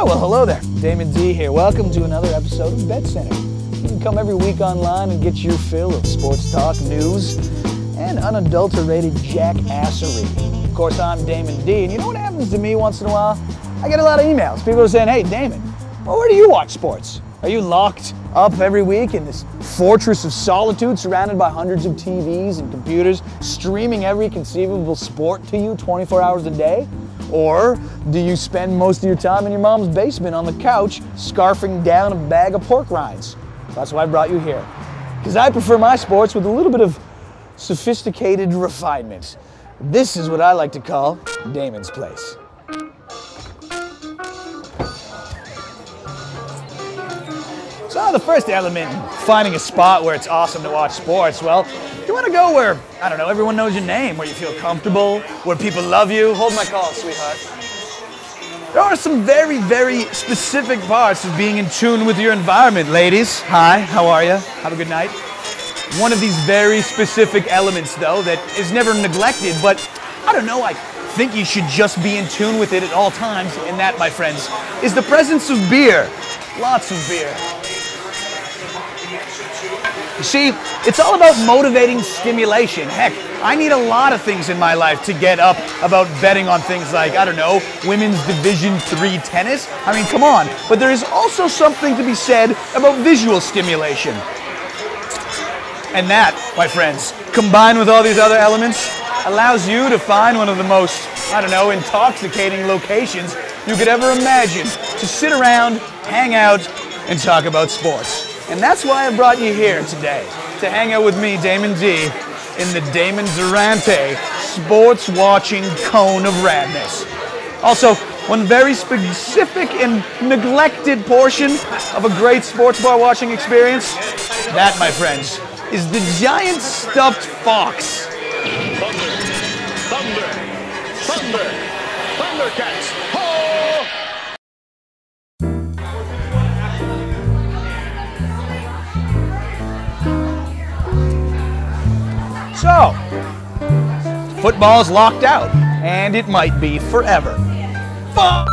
Oh, well, hello there. Damon D here. Welcome to another episode of BetCenter. You can come every week online and get your fill of sports talk, news, and unadulterated jackassery. Of course, I'm Damon D, and you know what happens to me once in a while? I get a lot of emails. People are saying, hey, Damon, well, where do you watch sports? Are you locked up every week in this fortress of solitude surrounded by hundreds of TVs and computers streaming every conceivable sport to you 24 hours a day? Or do you spend most of your time in your mom's basement on the couch scarfing down a bag of pork rinds? That's why I brought you here. Because I prefer my sports with a little bit of sophisticated refinement. This is what I like to call Damon's Place. So the first element in finding a spot where it's awesome to watch sports, well, you want to go where, I don't know, everyone knows your name, where you feel comfortable, where people love you. Hold my call, sweetheart. There are some very, very specific parts of being in tune with your environment, ladies. Hi, how are you? Have a good night. One of these very specific elements, though, that is never neglected, but I don't know, I think you should just be in tune with it at all times, and that, my friends, is the presence of beer. Lots of beer. You see, it's all about motivating stimulation. Heck, I need a lot of things in my life to get up about betting on things like, I don't know, women's Division III tennis. I mean, come on. But there is also something to be said about visual stimulation. And that, my friends, combined with all these other elements, allows you to find one of the most, I don't know, intoxicating locations you could ever imagine to sit around, hang out, and talk about sports. And that's why I brought you here today, to hang out with me, Damon D, in the Damon Durante sports watching cone of radness. Also, one very specific and neglected portion of a great sports bar watching experience, that, my friends, is the giant stuffed fox. Thundercats! So, football's locked out, and it might be forever. Fuck!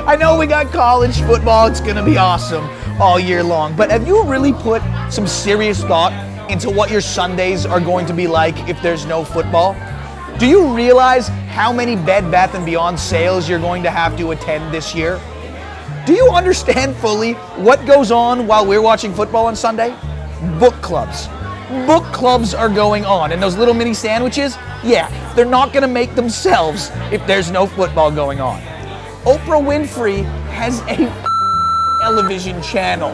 I know we got college football, it's gonna be awesome all year long, but have you really put some serious thought into what your Sundays are going to be like if there's no football? Do you realize how many Bed Bath & Beyond sales you're going to have to attend this year? Do you understand fully what goes on while we're watching football on Sunday? Book clubs. Book clubs are going on, and those little mini sandwiches, yeah, they're not going to make themselves if there's no football going on. Oprah Winfrey has a television channel.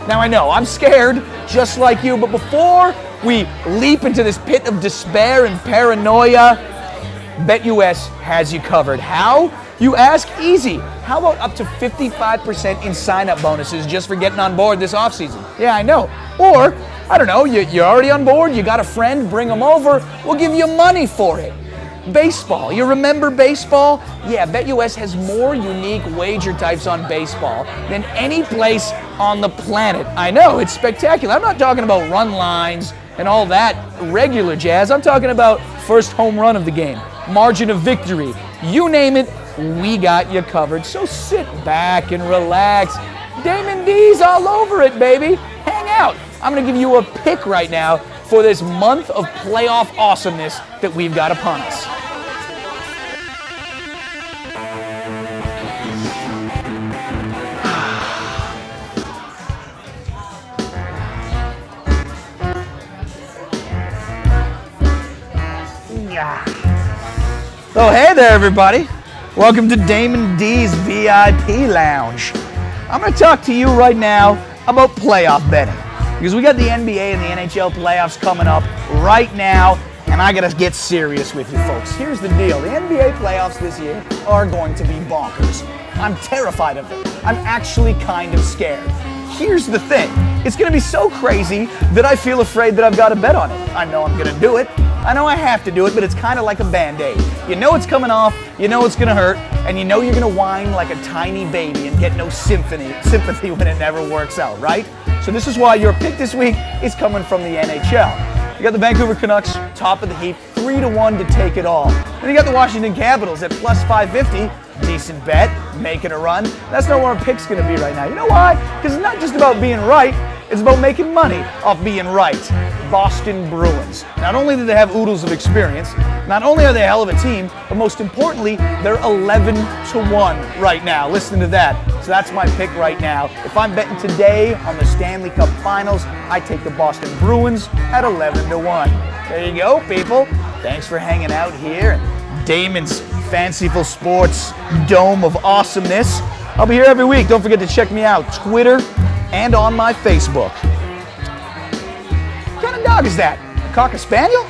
Now I know, I'm scared, just like you, but before we leap into this pit of despair and paranoia, BetUS has you covered. How? You ask? Easy. How about up to 55% in sign-up bonuses just for getting on board this offseason? Yeah, I know. Or, I don't know, you're already on board, you got a friend, bring them over, we'll give you money for it. Baseball, you remember baseball? Yeah, BetUS has more unique wager types on baseball than any place on the planet. I know, it's spectacular. I'm not talking about run lines and all that regular jazz. I'm talking about first home run of the game, margin of victory, you name it, we got you covered. So sit back and relax. Damon D's all over it, baby. Hang out. I'm going to give you a pick right now for this month of playoff awesomeness that we've got upon us. So hey there, everybody. Welcome to Damon D's VIP Lounge. I'm going to talk to you right now about playoff betting. Because we got the NBA and the NHL playoffs coming up right now, and I gotta get serious with you folks. Here's the deal. The NBA playoffs this year are going to be bonkers. I'm terrified of them. I'm actually kind of scared. Here's the thing. It's gonna be so crazy that I feel afraid that I've got to bet on it. I know I'm gonna do it. I know I have to do it, but it's kind of like a Band-Aid. You know it's coming off, you know it's gonna hurt, and you know you're gonna whine like a tiny baby and get no sympathy when it never works out, right? So this is why your pick this week is coming from the NHL. You got the Vancouver Canucks, top of the heap, 3-1 to take it all. Then you got the Washington Capitals at plus 550 decent bet, making a run. That's not where our pick's going to be right now. You know why? Because it's not just about being right, it's about making money off being right. Boston Bruins. Not only do they have oodles of experience, not only are they a hell of a team, but most importantly, they're 11-1 right now. Listen to that. So that's my pick right now. If I'm betting today on the Stanley Cup Finals, I take the Boston Bruins at 11-1. There you go, people. Thanks for hanging out here at Damon's Fanciful Sports Dome of Awesomeness. I'll be here every week. Don't forget to check me out, Twitter and on my Facebook. What kind of dog is that? A Cocker Spaniel?